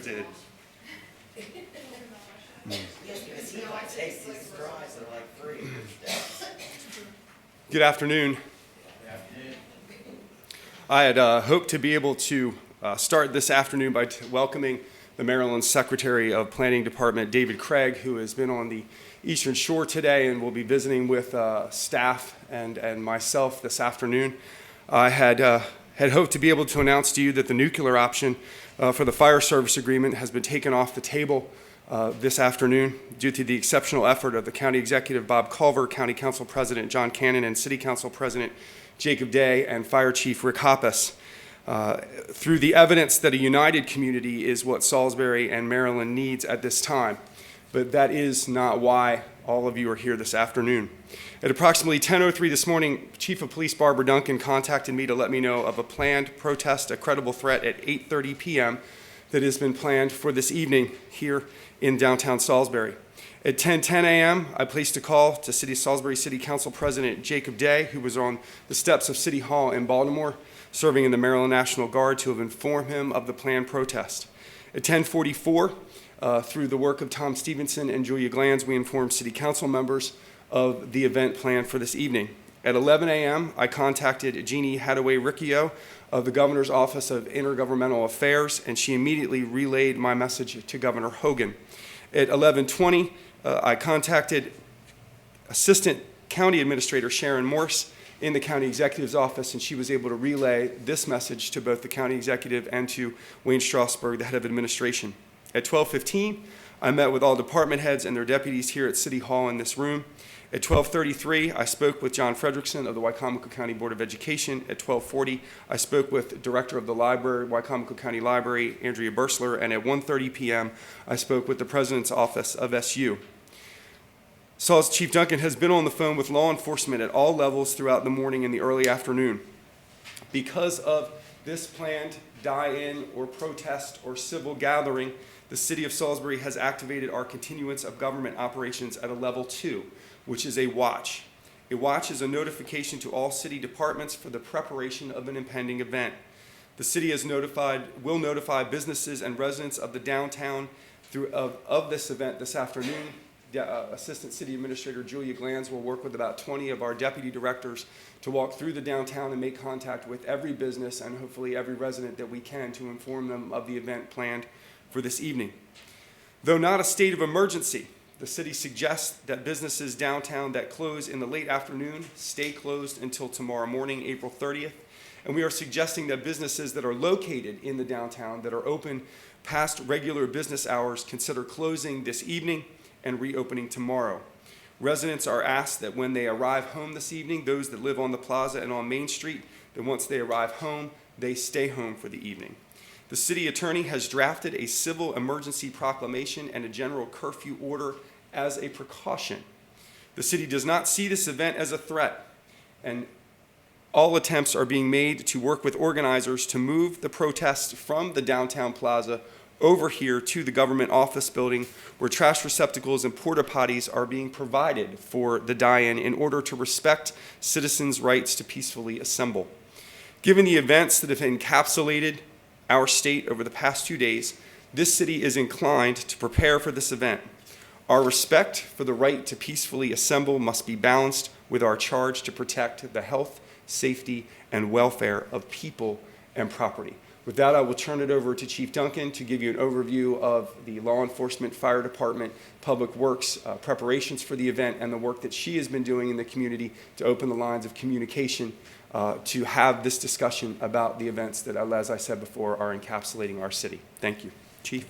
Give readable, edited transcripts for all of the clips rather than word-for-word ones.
did. Yes, because he might taste these straws, they're like free. Good afternoon. I had hoped to be able to start this afternoon by welcoming the Maryland Secretary of Planning Department, David Craig, who has been on the Eastern Shore today and will be visiting with staff and myself this afternoon. I had hoped to be able to announce to you that the nuclear option for the fire service agreement has been taken off the table this afternoon due to the exceptional effort of the County Executive Bob Culver, County Council President John Cannon, and City Council President Jacob Day, and Fire Chief Rick Hoppus. Through the evidence that a united community is what Salisbury and Maryland needs at this time. But that is not why all of you are here this afternoon. At approximately 10:03 this morning, Chief of Police Barbara Duncan contacted me to let me know of a planned protest, a credible threat at 8:30 p.m. that has been planned for this evening here in downtown Salisbury. At 10:10 a.m., I placed a call to Salisbury City Council President Jacob Day, who was on the steps of City Hall in Baltimore, serving in the Maryland National Guard, to have informed him of the planned protest. At 10:44, through the work of Tom Stevenson and Julia Glanz, we informed City Council members of the event planned for this evening. At 11 a.m., I contacted Jeannie Hadaway-Riccio of the Governor's Office of Intergovernmental Affairs, and she immediately relayed my message to Governor Hogan. At 11:20, I contacted Assistant County Administrator Sharon Morse in the County Executive's office, and she was able to relay this message to both the County Executive and to Wayne Strasburg, the head of administration. At 12:15, I met with all department heads and their deputies here at City Hall in this room. At 12:33, I spoke with John Frederickson of the Wicomico County Board of Education. At 12:40, I spoke with Director of the Library, Wicomico County Library, Andrea Bursler. And at 1:30 p.m., I spoke with the President's Office of SU. Chief Duncan has been on the phone with law enforcement at all levels throughout the morning and the early afternoon. Because of this planned die-in or protest or civil gathering, the City of Salisbury has activated our continuance of government operations at a level 2, which is a watch. A watch is a notification to all city departments for the preparation of an impending event. The city will notify businesses and residents of the downtown of this event this afternoon. Assistant City Administrator Julia Glanz will work with about 20 of our deputy directors to walk through the downtown and make contact with every business and hopefully every resident that we can to inform them of the event planned for this evening. Though not a state of emergency, the city suggests that businesses downtown that close in the late afternoon stay closed until tomorrow morning, April 30th. And we are suggesting that businesses that are located in the downtown that are open past regular business hours consider closing this evening and reopening tomorrow. Residents are asked that when they arrive home this evening, those that live on the plaza and on Main Street, that once they arrive home, they stay home for the evening. The city attorney has drafted a civil emergency proclamation and a general curfew order as a precaution. The city does not see this event as a threat, and all attempts are being made to work with organizers to move the protest from the downtown plaza over here to the government office building, where trash receptacles and porta potties are being provided for the die-in order to respect citizens' rights to peacefully assemble. Given the events that have encapsulated our state over the past 2 days, this city is inclined to prepare for this event. Our respect for the right to peacefully assemble must be balanced with our charge to protect the health, safety, and welfare of people and property. With that, I will turn it over to Chief Duncan to give you an overview of the law enforcement, fire department, public works preparations for the event and the work that she has been doing in the community to open the lines of communication to have this discussion about the events that, as I said before, are encapsulating our city. Thank you. Chief.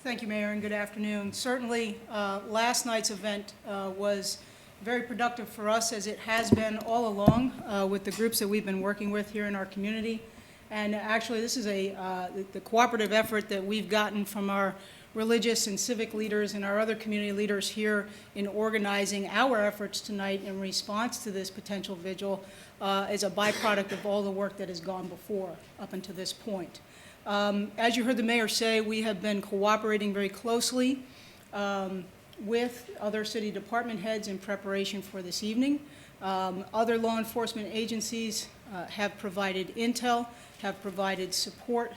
Thank you, Mayor, and good afternoon. Certainly, last night's event was very productive for us, as it has been all along with the groups that we've been working with here in our community. And actually, this is the cooperative effort that we've gotten from our religious and civic leaders and our other community leaders here in organizing our efforts tonight in response to this potential vigil is a byproduct of all the work that has gone before up until this point. As you heard the mayor say, we have been cooperating very closely with other city department heads in preparation for this evening. Other law enforcement agencies have provided intel, have provided support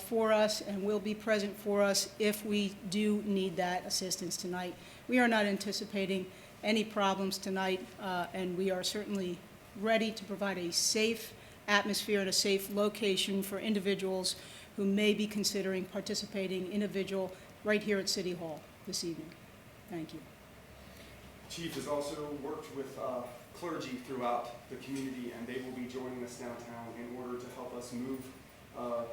for us, and will be present for us if we do need that assistance tonight. We are not anticipating any problems tonight, and we are certainly ready to provide a safe atmosphere and a safe location for individuals who may be considering participating in a vigil right here at City Hall this evening. Thank you. Chief has also worked with clergy throughout the community, and they will be joining us downtown in order to help us move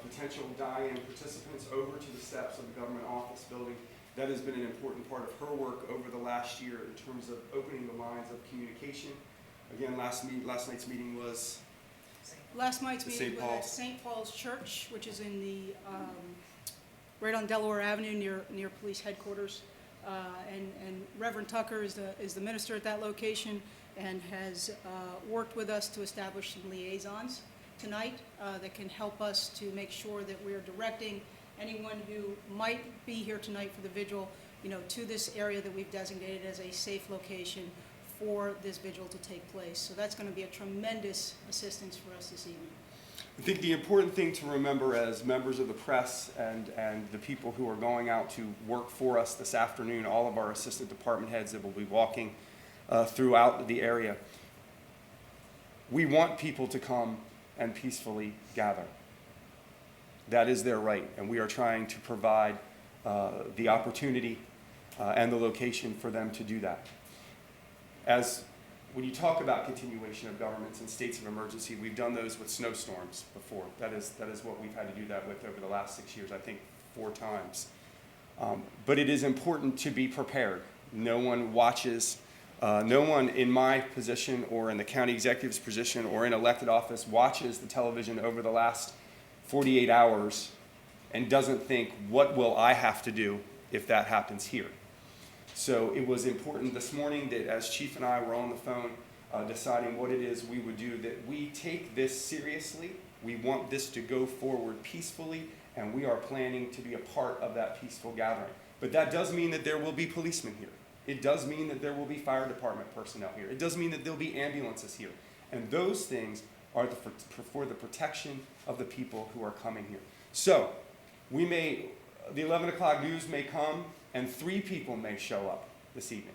potential die-in participants over to the steps of the government office building. That has been an important part of her work over the last year in terms of opening the lines of communication. Again, last night's meeting was Last night's meeting St. was at Paul's. St. Paul's Church, which is in the, right on Delaware Avenue near police headquarters. And Reverend Tucker is the minister at that location and has worked with us to establish some liaisons tonight that can help us to make sure that we're directing anyone who might be here tonight for the vigil, to this area that we've designated as a safe location for this vigil to take place. So that's going to be a tremendous assistance for us this evening. I think the important thing to remember as members of the press and the people who are going out to work for us this afternoon, all of our assistant department heads that will be walking throughout the area, we want people to come and peacefully gather. That is their right, and we are trying to provide the opportunity and the location for them to do that. When you talk about continuation of governments in states of emergency, we've done those with snowstorms before. That is what we've had to do that with over the last 6 years, I think 4 times. But it is important to be prepared. No one watches, no one in my position or in the county executive's position or in elected office watches the television over the last 48 hours and doesn't think, what will I have to do if that happens here? So it was important this morning that as Chief and I were on the phone deciding what it is we would do, that we take this seriously. We want this to go forward peacefully, and we are planning to be a part of that peaceful gathering. But that does mean that there will be policemen here. It does mean that there will be fire department personnel here. It does mean that there'll be ambulances here. And those things are for the protection of the people who are coming here. So the 11 o'clock news may come, and 3 people may show up this evening.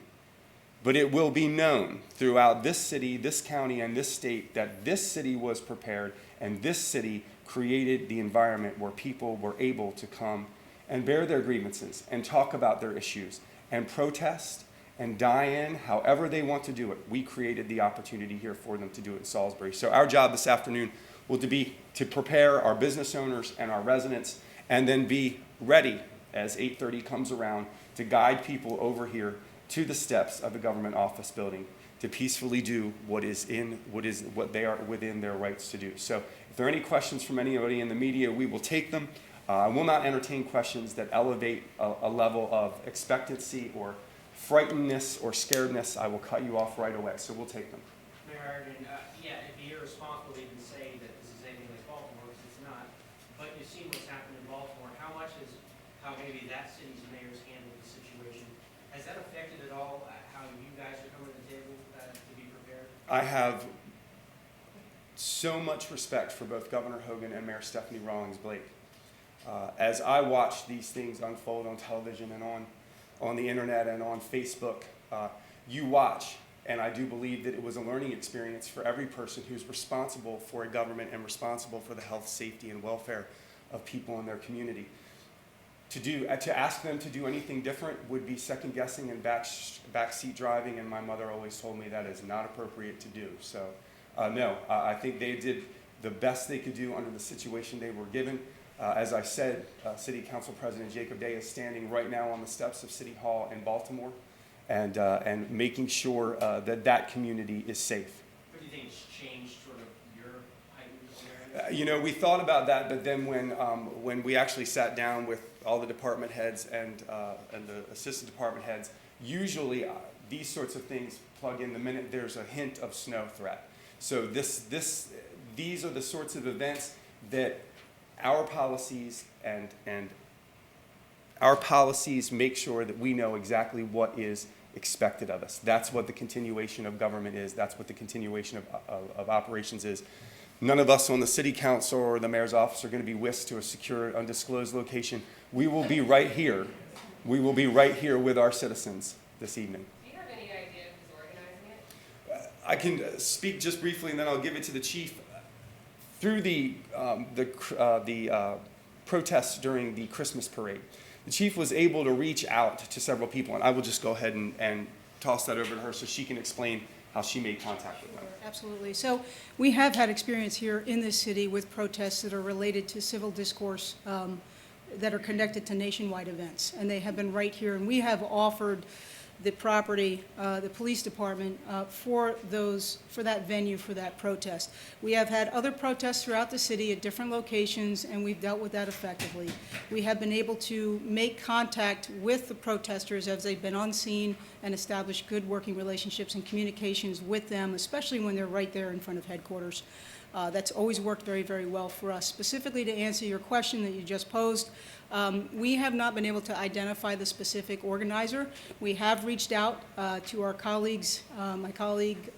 But it will be known throughout this city, this county, and this state that this city was prepared, and this city created the environment where people were able to come and bear their grievances and talk about their issues and protest and die in however they want to do it. We created the opportunity here for them to do it in Salisbury. So our job this afternoon will be to prepare our business owners and our residents, and then be ready as 8:30 comes around to guide people over here to the steps of the government office building to peacefully do what they are within their rights to do. So if there are any questions from anybody in the media, we will take them. I will not entertain questions that elevate a level of expectancy or frightenedness or scaredness. I will cut you off right away, so we'll take them. Mayor Ireton, it'd be irresponsible to even say that this is anything like Baltimore, because it's not. But you've seen what's happened in Baltimore. How maybe that city's mayors handled the situation. Has that affected at all how you guys are coming to the table to be prepared? I have so much respect for both Governor Hogan and Mayor Stephanie Rawlings Blake. As I watch these things unfold on television and on the internet and on Facebook, you watch, and I do believe that it was a learning experience for every person who's responsible for a government and responsible for the health, safety, and welfare of people in their community. To ask them to do anything different would be second guessing and backseat driving, and my mother always told me that is not appropriate to do. So no, I think they did the best they could do under the situation they were given. As I said, City Council President Jacob Day is standing right now on the steps of City Hall in Baltimore and making sure that community is safe. What do you think has changed sort of your heightened awareness? We thought about that, but then when we actually sat down with all the department heads and the assistant department heads, usually these sorts of things plug in the minute there's a hint of snow threat. So these are the sorts of events that our policies and Our policies make sure that we know exactly what is expected of us. That's what the continuation of government is. That's what the continuation of operations is. None of us on the city council or the mayor's office are going to be whisked to a secure, undisclosed location. We will be right here. We will be right here with our citizens this evening. Do you have any idea who's organizing it? I can speak just briefly, and then I'll give it to the chief. Through the protests during the Christmas parade, the chief was able to reach out to several people, and I will just go ahead and toss that over to her so she can explain how she made contact with them. Absolutely. So we have had experience here in this city with protests that are related to civil discourse that are connected to nationwide events, and they have been right here, and we have offered the property, the police department, for that venue, for that protest. We have had other protests throughout the city at different locations, and we've dealt with that effectively. We have been able to make contact with the protesters as they've been on scene and establish good working relationships and communications with them, especially when they're right there in front of headquarters. That's always worked very, very well for us. Specifically to answer your question that you just posed, we have not been able to identify the specific organizer. We have reached out to our colleagues. My colleague,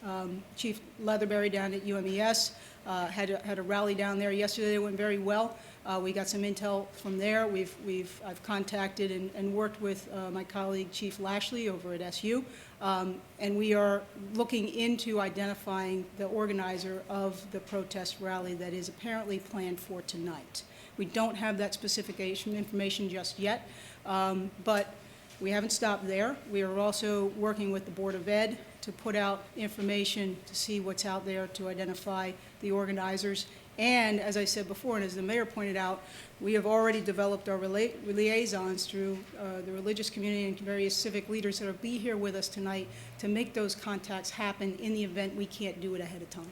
Chief Leatherberry down at UMES, had a rally down there yesterday. It went very well. We got some intel from there. I've contacted and worked with my colleague, Chief Lashley, over at SU, and we are looking into identifying the organizer of the protest rally that is apparently planned for tonight. We don't have that specific information just yet, but we haven't stopped there. We are also working with the Board of Ed to put out information to see what's out there to identify the organizers. And as I said before, and as the mayor pointed out, we have already developed our liaisons through the religious community and various civic leaders that will be here with us tonight to make those contacts happen in the event we can't do it ahead of time.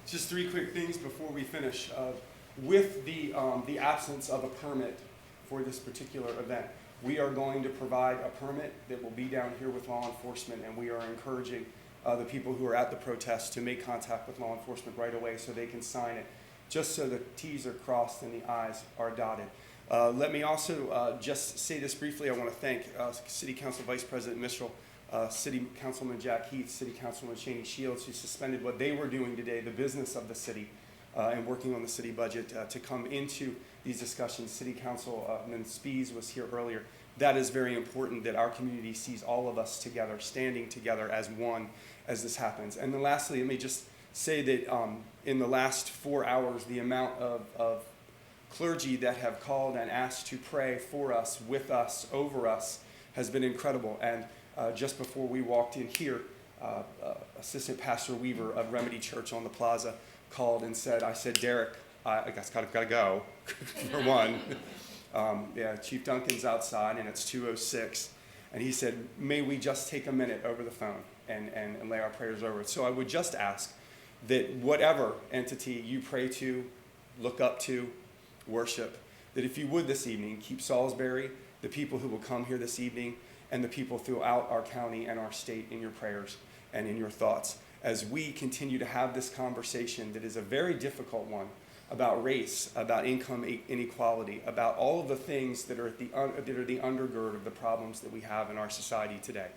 Just three quick things before we finish. With the absence of a permit for this particular event, we are going to provide a permit that will be down here with law enforcement, and we are encouraging the people who are at the protest to make contact with law enforcement right away so they can sign it, just so the T's are crossed and the I's are dotted. Let me also just say this briefly. I want to thank City Council Vice President Mitchell, City Councilman Jack Heath, City Councilman Cheney Shields, who suspended what they were doing today, the business of the city, and working on the city budget to come into these discussions. City Councilman Spies was here earlier. That is very important, that our community sees all of us together, standing together as one as this happens. And then lastly, let me just say that in the last 4 hours, the amount of clergy that have called and asked to pray for us, with us, over us, has been incredible. And just before we walked in here, Assistant Pastor Weaver of Remedy Church on the Plaza called and said, Derek, I guess gotta go, for one. Chief Duncan's outside, and it's 2:06. And he said, may we just take a minute over the phone and lay our prayers over it. So I would just ask that whatever entity you pray to, look up to, worship, that if you would this evening, keep Salisbury, the people who will come here this evening, and the people throughout our county and our state in your prayers and in your thoughts, as we continue to have this conversation that is a very difficult one about race, about income inequality, about all of the things that are the undergird of the problems that we have in our society today.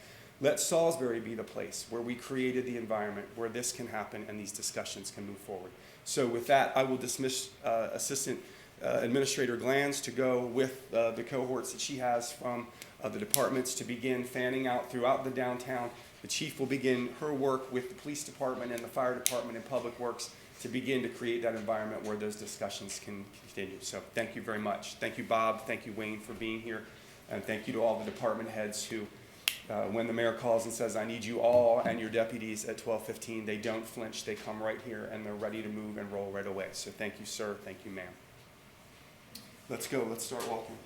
Let Salisbury be the place where we created the environment where this can happen and these discussions can move forward. So with that, I will dismiss Assistant Administrator Glanz to go with the cohorts that she has from the departments to begin fanning out throughout the downtown. The chief will begin her work with the police department and the fire department and public works to begin to create that environment where those discussions can continue. So thank you very much. Thank you, Bob. Thank you, Wayne, for being here. And thank you to all the department heads who, when the mayor calls and says, I need you all and your deputies at 12:15, they don't flinch. They come right here and they're ready to move and roll right away. So thank you, sir. Thank you, ma'am. Let's go. Let's start walking.